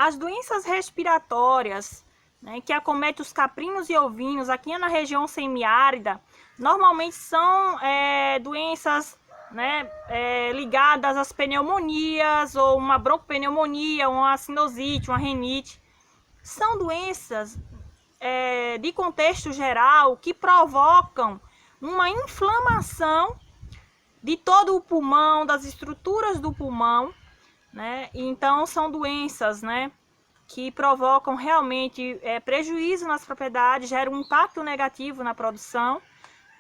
As doenças respiratórias, né, que acometem os caprinos e ovinos aqui na região semiárida, normalmente são doenças, né, ligadas às pneumonias, ou uma broncopneumonia, uma sinusite, uma rinite. São doenças de contexto geral que provocam uma inflamação de todo o pulmão, das estruturas do pulmão, né? Então são doenças, né, que provocam realmente prejuízo nas propriedades, geram um impacto negativo na produção,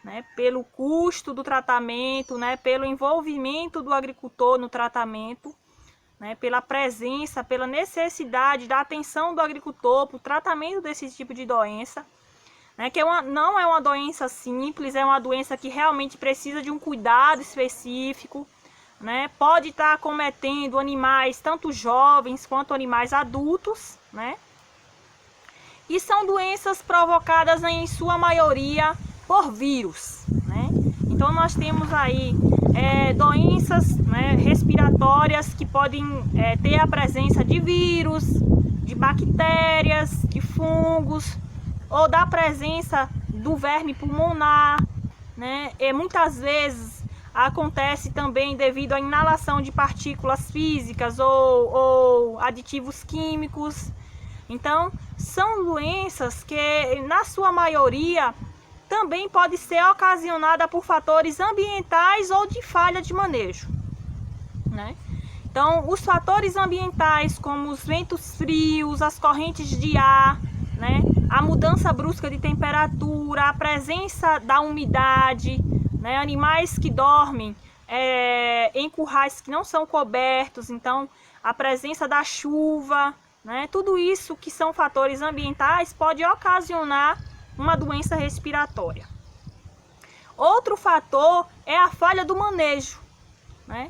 né, pelo custo do tratamento, né, pelo envolvimento do agricultor no tratamento, né, pela presença, pela necessidade da atenção do agricultor para o tratamento desse tipo de doença, né, que não é uma doença simples, é uma doença que realmente precisa de um cuidado específico, né, pode estar acometendo animais tanto jovens quanto animais adultos, né, e são doenças provocadas em sua maioria por vírus, né. Então nós temos aí doenças, né, respiratórias que podem ter a presença de vírus, de bactérias, de fungos, ou da presença do verme pulmonar, né? E muitas vezes acontece também devido à inalação de partículas físicas ou aditivos químicos. Então, são doenças que, na sua maioria, também pode ser ocasionada por fatores ambientais ou de falha de manejo, né? Então, os fatores ambientais, como os ventos frios, as correntes de ar, né, a mudança brusca de temperatura, a presença da umidade, né, animais que dormem em currais que não são cobertos, então a presença da chuva, né, tudo isso que são fatores ambientais pode ocasionar uma doença respiratória. Outro fator é a falha do manejo, né?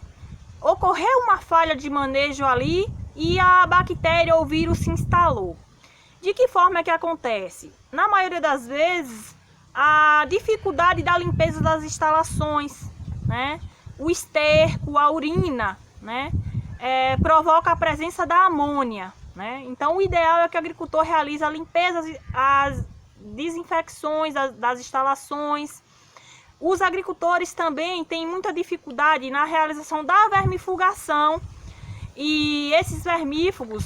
Ocorreu uma falha de manejo ali e a bactéria ou vírus se instalou. De que forma é que acontece? Na maioria das vezes, a dificuldade da limpeza das instalações, né? O esterco, a urina, né, provoca a presença da amônia, né? Então, o ideal é que o agricultor realize a limpeza, as desinfecções das instalações. Os agricultores também têm muita dificuldade na realização da vermifugação, e esses vermífugos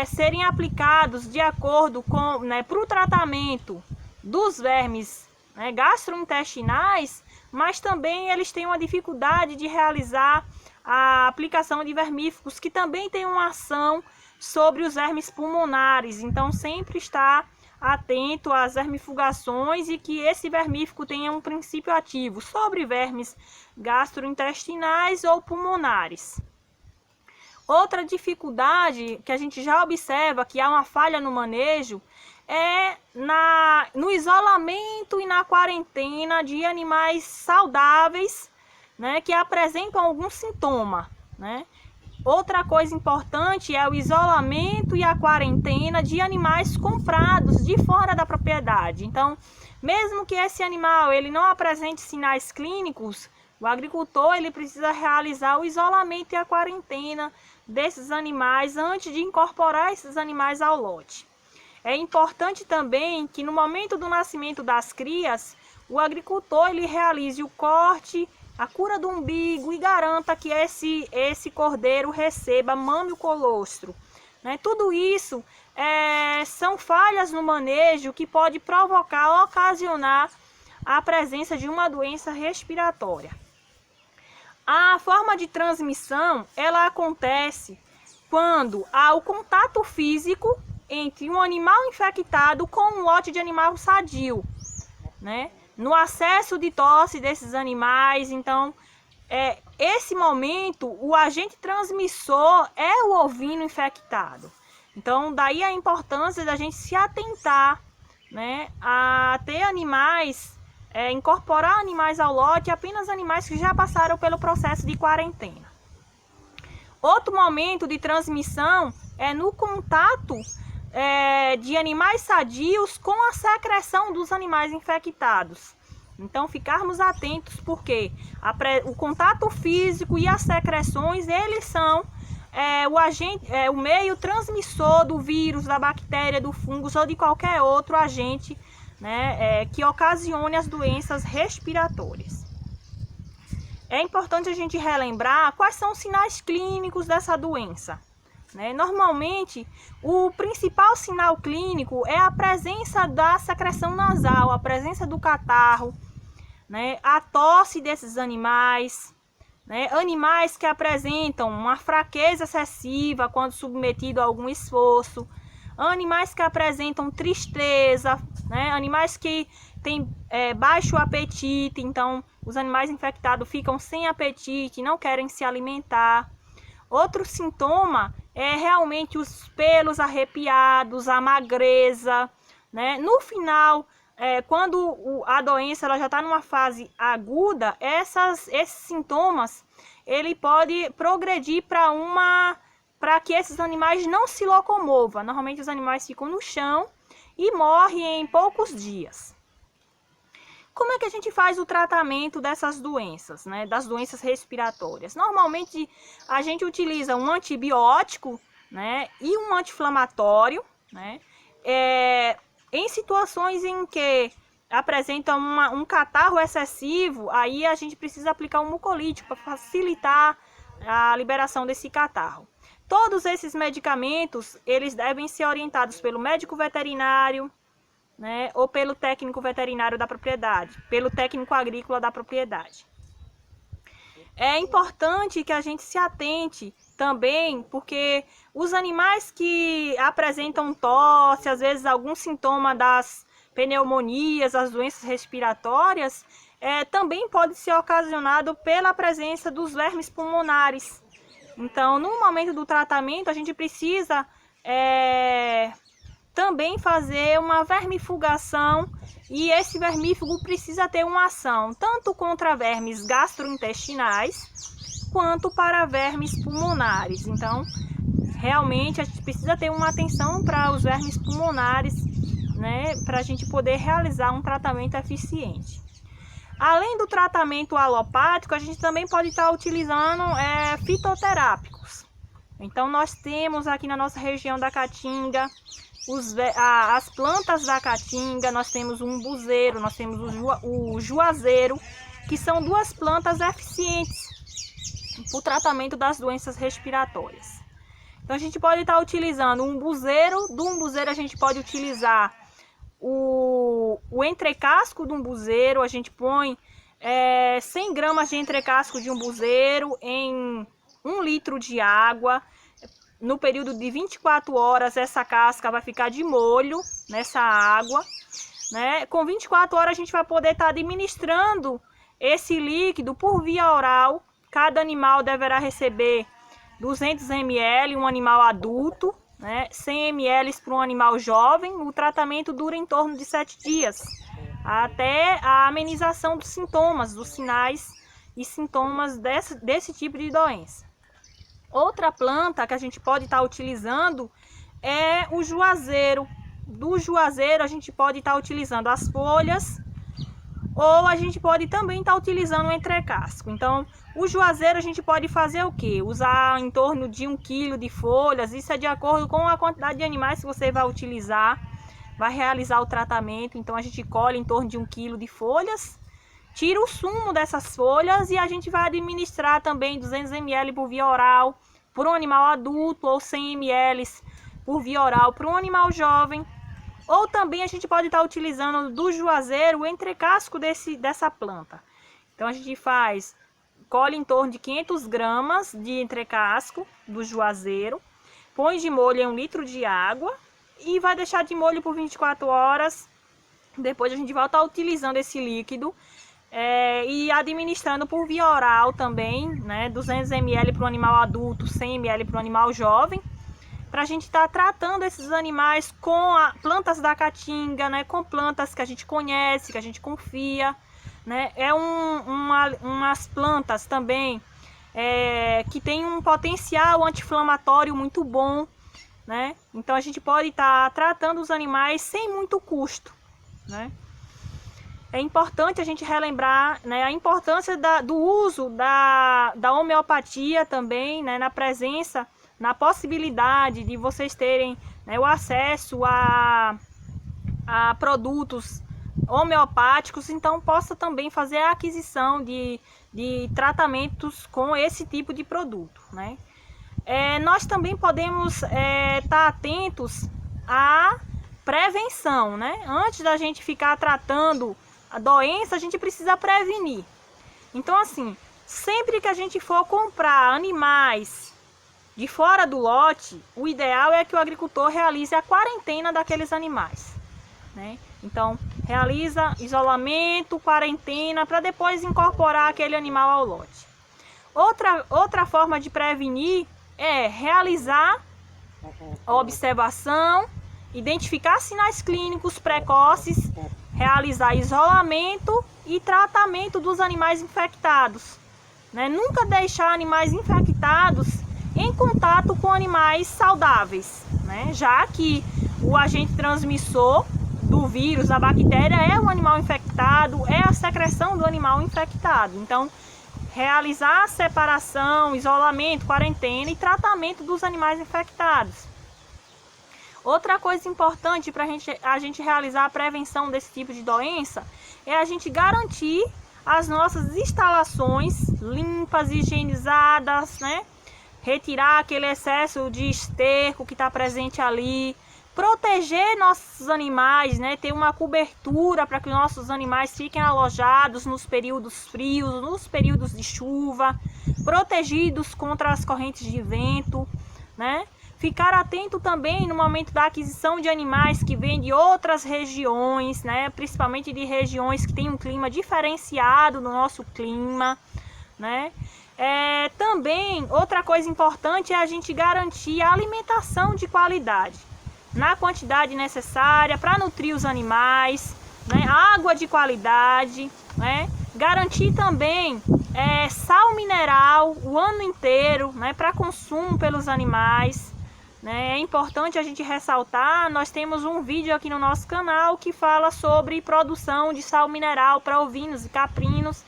serem aplicados de acordo com, né, para o tratamento dos vermes, né, gastrointestinais, mas também eles têm uma dificuldade de realizar a aplicação de vermífugos que também tem uma ação sobre os vermes pulmonares. Então, sempre está atento às vermifugações e que esse vermífugo tenha um princípio ativo sobre vermes gastrointestinais ou pulmonares. Outra dificuldade que a gente já observa que há uma falha no manejo é no isolamento e na quarentena de animais saudáveis, né, que apresentam algum sintoma, né? Outra coisa importante é o isolamento e a quarentena de animais comprados de fora da propriedade. Então, mesmo que esse animal ele não apresente sinais clínicos, o agricultor ele precisa realizar o isolamento e a quarentena desses animais antes de incorporar esses animais ao lote. É importante também que no momento do nascimento das crias, o agricultor ele realize o corte, a cura do umbigo e garanta que esse cordeiro receba mame colostro, né? Tudo isso são falhas no manejo que pode provocar, ocasionar a presença de uma doença respiratória. A forma de transmissão, ela acontece quando há o contato físico entre um animal infectado com um lote de animal sadio, né? No acesso de tosse desses animais. Então, esse momento, o agente transmissor é o ovino infectado. Então, daí a importância da gente se atentar, né, a ter animais, incorporar animais ao lote, apenas animais que já passaram pelo processo de quarentena. Outro momento de transmissão é no contato de animais sadios com a secreção dos animais infectados. Então, ficarmos atentos, porque o contato físico e as secreções, eles são o meio transmissor do vírus, da bactéria, do fungo ou de qualquer outro agente, né, que ocasione as doenças respiratórias. É importante a gente relembrar quais são os sinais clínicos dessa doença. Né? Normalmente, o principal sinal clínico é a presença da secreção nasal, a presença do catarro, né? A tosse desses animais, né? Animais que apresentam uma fraqueza excessiva quando submetido a algum esforço, animais que apresentam tristeza, né? Animais que têm baixo apetite, então os animais infectados ficam sem apetite, não querem se alimentar. Outro sintoma é realmente os pelos arrepiados, a magreza, né? No final, quando a doença ela já está numa fase aguda, esses sintomas ele pode progredir para que esses animais não se locomovam. Normalmente os animais ficam no chão e morrem em poucos dias. Como é que a gente faz o tratamento dessas doenças, né? Das doenças respiratórias? Normalmente a gente utiliza um antibiótico, né? E um anti-inflamatório, né? Em situações em que apresenta um catarro excessivo, aí a gente precisa aplicar um mucolítico para facilitar a liberação desse catarro. Todos esses medicamentos, eles devem ser orientados pelo médico veterinário, né, ou pelo técnico veterinário da propriedade, pelo técnico agrícola da propriedade. É importante que a gente se atente também, porque os animais que apresentam tosse, às vezes algum sintoma das pneumonias, as doenças respiratórias, também pode ser ocasionado pela presença dos vermes pulmonares. Então, no momento do tratamento, a gente precisa também fazer uma vermifugação, e esse vermífugo precisa ter uma ação tanto contra vermes gastrointestinais quanto para vermes pulmonares. Então, realmente a gente precisa ter uma atenção para os vermes pulmonares, né, para a gente poder realizar um tratamento eficiente. Além do tratamento alopático, a gente também pode estar utilizando fitoterápicos. Então, nós temos aqui na nossa região da Caatinga as plantas da Caatinga, nós temos o umbuzeiro, nós temos o juazeiro, que são duas plantas eficientes para o tratamento das doenças respiratórias. Então a gente pode estar utilizando o umbuzeiro, do umbuzeiro a gente pode utilizar o entrecasco do umbuzeiro, a gente põe 100 gramas de entrecasco de umbuzeiro em 1 litro de água. No período de 24 horas, essa casca vai ficar de molho nessa água, né? Com 24 horas, a gente vai poder estar administrando esse líquido por via oral. Cada animal deverá receber 200 ml, um animal adulto, né? 100 ml para um animal jovem. O tratamento dura em torno de 7 dias, até a amenização dos sintomas, dos sinais e sintomas desse tipo de doença. Outra planta que a gente pode estar utilizando é o juazeiro. Do juazeiro a gente pode estar utilizando as folhas, ou a gente pode também estar utilizando o entrecasco. Então, o juazeiro a gente pode fazer o quê? Usar em torno de 1 quilo de folhas. Isso é de acordo com a quantidade de animais que você vai utilizar, vai realizar o tratamento. Então, a gente colhe em torno de 1 quilo de folhas, tira o sumo dessas folhas e a gente vai administrar também 200 ml por via oral por um animal adulto, ou 100 ml por via oral para um animal jovem. Ou também a gente pode estar utilizando do juazeiro o entrecasco dessa planta. Então a gente colhe em torno de 500 gramas de entrecasco do juazeiro, põe de molho em 1 litro de água e vai deixar de molho por 24 horas. Depois a gente vai estar utilizando esse líquido e administrando por via oral também, né, 200 ml para o animal adulto, 100 ml para o animal jovem, para a gente estar tratando esses animais com plantas da Caatinga, né, com plantas que a gente conhece, que a gente confia, né, umas plantas também que tem um potencial anti-inflamatório muito bom, né, então a gente pode estar tratando os animais sem muito custo, né. É importante a gente relembrar, né, a importância do uso da homeopatia também, né, na presença na possibilidade de vocês terem, né, o acesso a produtos homeopáticos, então possa também fazer a aquisição de tratamentos com esse tipo de produto, né? Nós também podemos estar atentos à prevenção, né? Antes da gente ficar tratando a doença, a gente precisa prevenir. Então, assim, sempre que a gente for comprar animais de fora do lote, o ideal é que o agricultor realize a quarentena daqueles animais, né? Então, realiza isolamento, quarentena, para depois incorporar aquele animal ao lote. Outra forma de prevenir é realizar a observação, identificar sinais clínicos precoces, realizar isolamento e tratamento dos animais infectados, né? Nunca deixar animais infectados em contato com animais saudáveis, né? Já que o agente transmissor do vírus, da bactéria, é o animal infectado, é a secreção do animal infectado. Então, realizar a separação, isolamento, quarentena e tratamento dos animais infectados. Outra coisa importante para a gente realizar a prevenção desse tipo de doença é a gente garantir as nossas instalações limpas, higienizadas, né? Retirar aquele excesso de esterco que está presente ali, proteger nossos animais, né? Ter uma cobertura para que os nossos animais fiquem alojados nos períodos frios, nos períodos de chuva, protegidos contra as correntes de vento, né? Ficar atento também no momento da aquisição de animais que vêm de outras regiões, né? Principalmente de regiões que têm um clima diferenciado do nosso clima, né? Também, outra coisa importante é a gente garantir a alimentação de qualidade, na quantidade necessária para nutrir os animais, né? Água de qualidade, né? Garantir também sal mineral o ano inteiro, né? Para consumo pelos animais, né? É importante a gente ressaltar, nós temos um vídeo aqui no nosso canal que fala sobre produção de sal mineral para ovinos e caprinos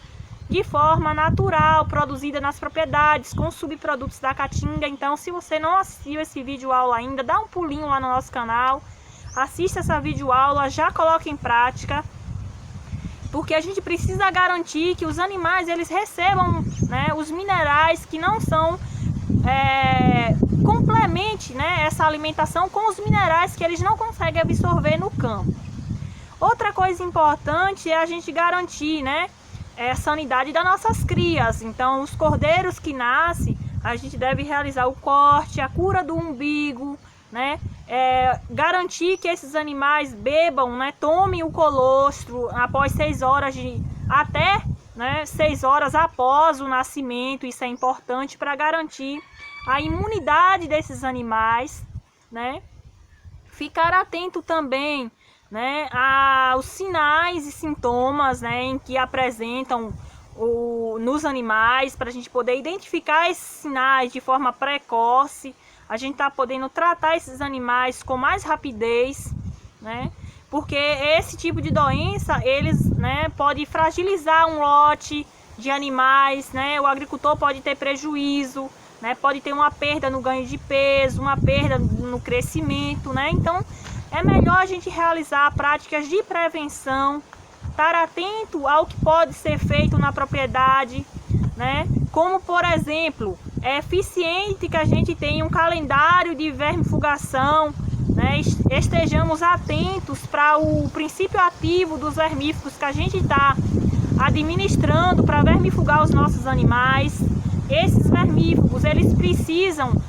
de forma natural, produzida nas propriedades, com subprodutos da caatinga. Então, se você não assistiu esse vídeo aula ainda, dá um pulinho lá no nosso canal, assista essa vídeo aula, já coloque em prática, porque a gente precisa garantir que os animais eles recebam, né, os minerais que não são complemente, né, essa alimentação com os minerais que eles não conseguem absorver no campo. Outra coisa importante é a gente garantir, né, a sanidade das nossas crias. Então, os cordeiros que nascem, a gente deve realizar o corte, a cura do umbigo, né? Garantir que esses animais bebam, né? Tomem o colostro após 6 horas até, né, 6 horas após o nascimento. Isso é importante para garantir a imunidade desses animais, né? Ficar atento também, né, aos sinais e sintomas, né, em que apresentam nos animais, para a gente poder identificar esses sinais de forma precoce, a gente está podendo tratar esses animais com mais rapidez, né, porque esse tipo de doença, eles, né, pode fragilizar um lote de animais, né, o agricultor pode ter prejuízo, né, pode ter uma perda no ganho de peso, uma perda no crescimento, né, então é melhor a gente realizar práticas de prevenção, estar atento ao que pode ser feito na propriedade, né? Como, por exemplo, é eficiente que a gente tenha um calendário de vermifugação, né? Estejamos atentos para o princípio ativo dos vermífugos que a gente está administrando para vermifugar os nossos animais. Esses vermífugos, eles precisam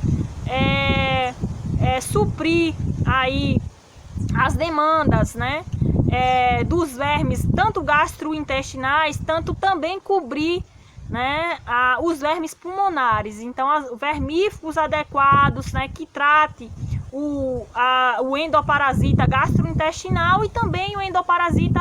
suprir aí as demandas, né, dos vermes, tanto gastrointestinais, tanto também cobrir, né, os vermes pulmonares. Então, vermífugos adequados, né, que trate o endoparasita gastrointestinal e também o endoparasita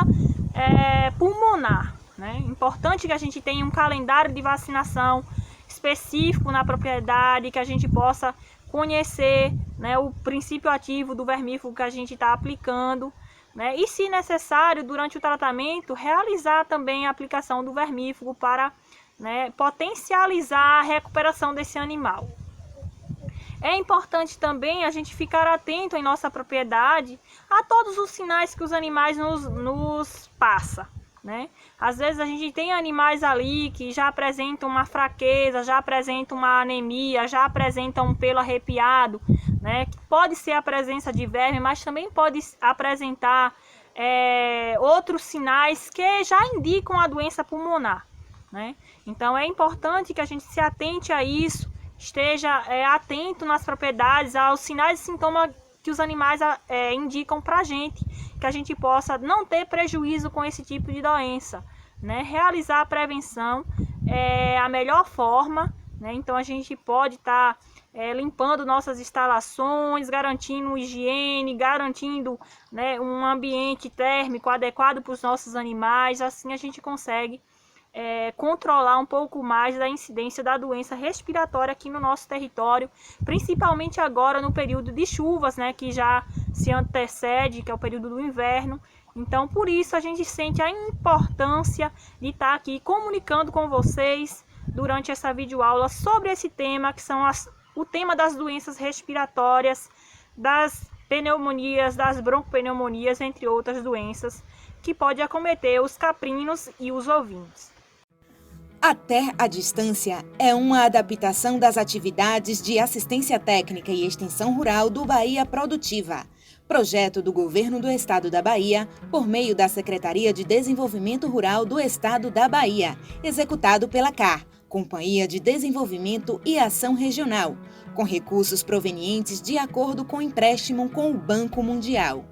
pulmonar, né. Importante que a gente tenha um calendário de vacinação específico na propriedade, que a gente possa conhecer, né, o princípio ativo do vermífugo que a gente está aplicando, né, e, se necessário, durante o tratamento, realizar também a aplicação do vermífugo para, né, potencializar a recuperação desse animal. É importante também a gente ficar atento em nossa propriedade a todos os sinais que os animais nos passam, né? Às vezes a gente tem animais ali que já apresentam uma fraqueza, já apresentam uma anemia, já apresentam um pelo arrepiado, né? Que pode ser a presença de verme, mas também pode apresentar outros sinais que já indicam a doença pulmonar, né? Então é importante que a gente se atente a isso, esteja atento nas propriedades, aos sinais e sintomas que os animais indicam para que a gente possa não ter prejuízo com esse tipo de doença, né? Realizar a prevenção é a melhor forma, né? Então a gente pode estar limpando nossas instalações, garantindo higiene, garantindo, né, um ambiente térmico adequado para os nossos animais. Assim a gente consegue controlar um pouco mais da incidência da doença respiratória aqui no nosso território, principalmente agora no período de chuvas, né, que já se antecede, que é o período do inverno. Então, por isso, a gente sente a importância de estar aqui comunicando com vocês durante essa videoaula sobre esse tema, que são o tema das doenças respiratórias, das pneumonias, das broncopneumonias, entre outras doenças, que pode acometer os caprinos e os ovinos. A TER à Distância é uma adaptação das atividades de assistência técnica e extensão rural do Bahia Produtiva, projeto do Governo do Estado da Bahia, por meio da Secretaria de Desenvolvimento Rural do Estado da Bahia, executado pela CAR, Companhia de Desenvolvimento e Ação Regional, com recursos provenientes de acordo com empréstimo com o Banco Mundial.